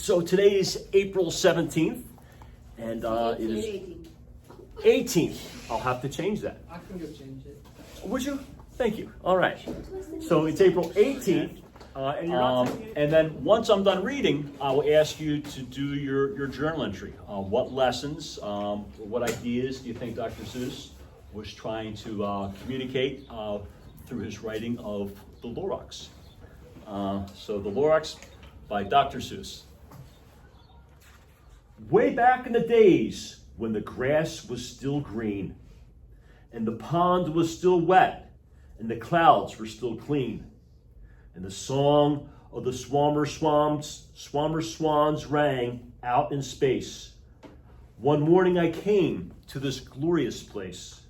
So today is April 17th, and it is 18th. I'll have to change that. I can go change it. Would you? Thank you. All right. So it's April 18th, and then once I'm done reading, I will ask you to do your journal entry. What lessons, what ideas do you think Dr. Seuss was trying to communicate through his writing of the Lorax? So the Lorax by Dr. Seuss. Way back in the days when the grass was still green, and the pond was still wet, and the clouds were still clean, and the song of the swammer swans rang out in space. One morning I came to this glorious place,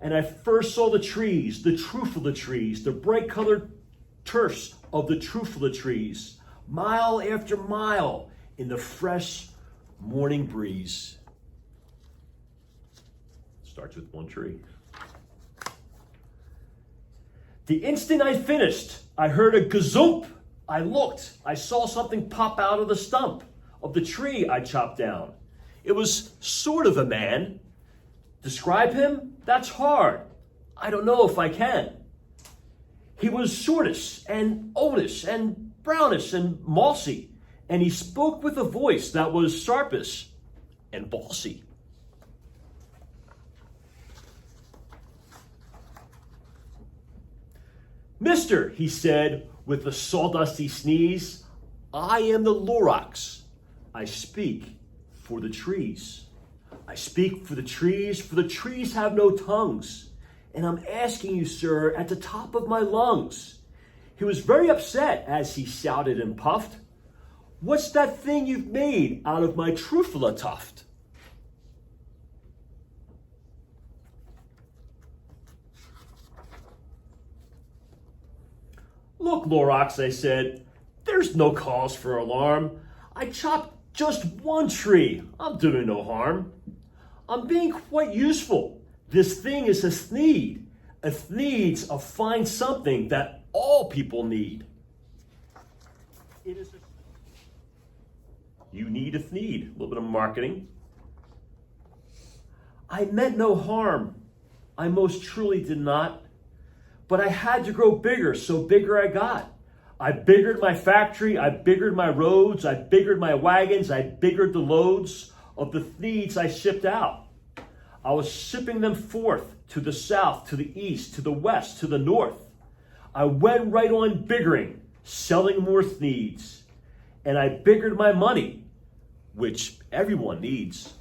and I first saw the trees, the truth of the trees, the bright colored turfs of the truth of the trees, mile after mile in the fresh morning breeze. Starts with one tree. The instant I finished, I heard a gazoop. I looked. I saw something pop out of the stump of the tree I chopped down. It was sort of a man. Describe him? That's hard. I don't know if I can. He was shortish and oldish and brownish and mossy, and he spoke with a voice that was sharpish and bossy. Mister, he said with a sawdusty sneeze, I am the Lorax. I speak for the trees. I speak for the trees have no tongues. And I'm asking you, sir, at the top of my lungs. He was very upset as he shouted and puffed. What's that thing you've made out of my truffula tuft? Look, Lorax, I said, there's no cause for alarm. I chopped just one tree. I'm doing no harm. I'm being quite useful. This thing is a thneed. A thneed's a fine something that all people need. It is You need a thneed. A little bit of marketing. I meant no harm. I most truly did not. But I had to grow bigger, so bigger I got. I biggered my factory, I biggered my roads, I biggered my wagons, I biggered the loads of the thneeds I shipped out. I was shipping them forth to the south, to the east, to the west, to the north. I went right on biggering, selling more thneeds. And I biggered my money, which everyone needs.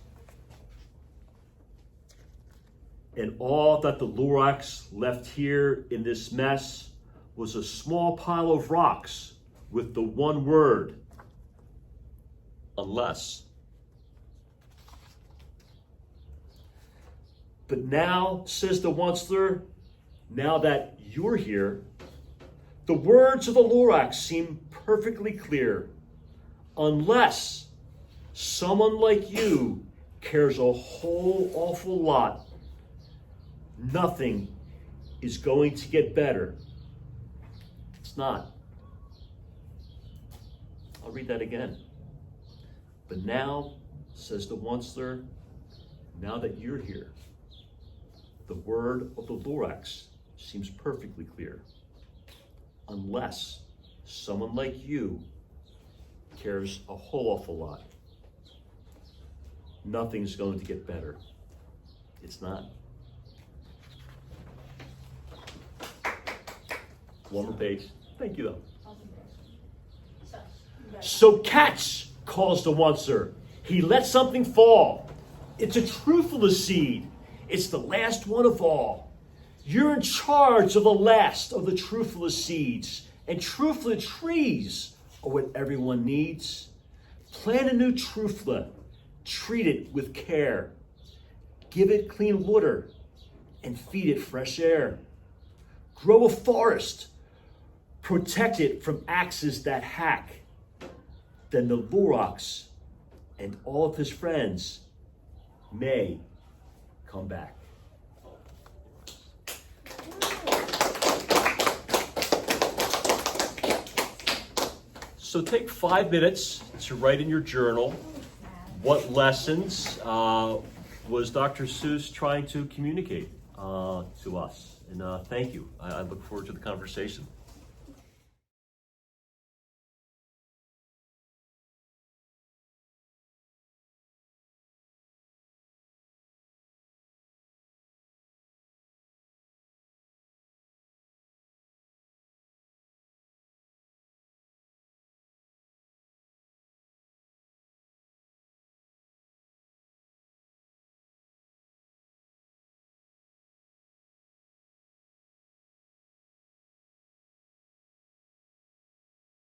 And all that the Lorax left here in this mess was a small pile of rocks with the one word, unless. But now, says the onceler, now that you're here, the words of the Lorax seem perfectly clear. Unless someone like you cares a whole awful lot, nothing is going to get better. It's not. I'll read that again. But now, says the onceler, now that you're here, the word of the Lorax seems perfectly clear. Unless someone like you cares a whole awful lot, nothing's going to get better. It's not. One more page. Thank you, though. So catch, calls the oncer. He let something fall. It's a truffula seed. It's the last one of all. You're in charge of the last of the truffula seeds. And truffula trees are what everyone needs. Plant a new truffula. Treat it with care. Give it clean water and feed it fresh air. Grow a forest. Protect it from axes that hack. Then the Lorax and all of his friends may come back. So take 5 minutes to write in your journal what lessons was Dr. Seuss trying to communicate to us. And thank you. I look forward to the conversation.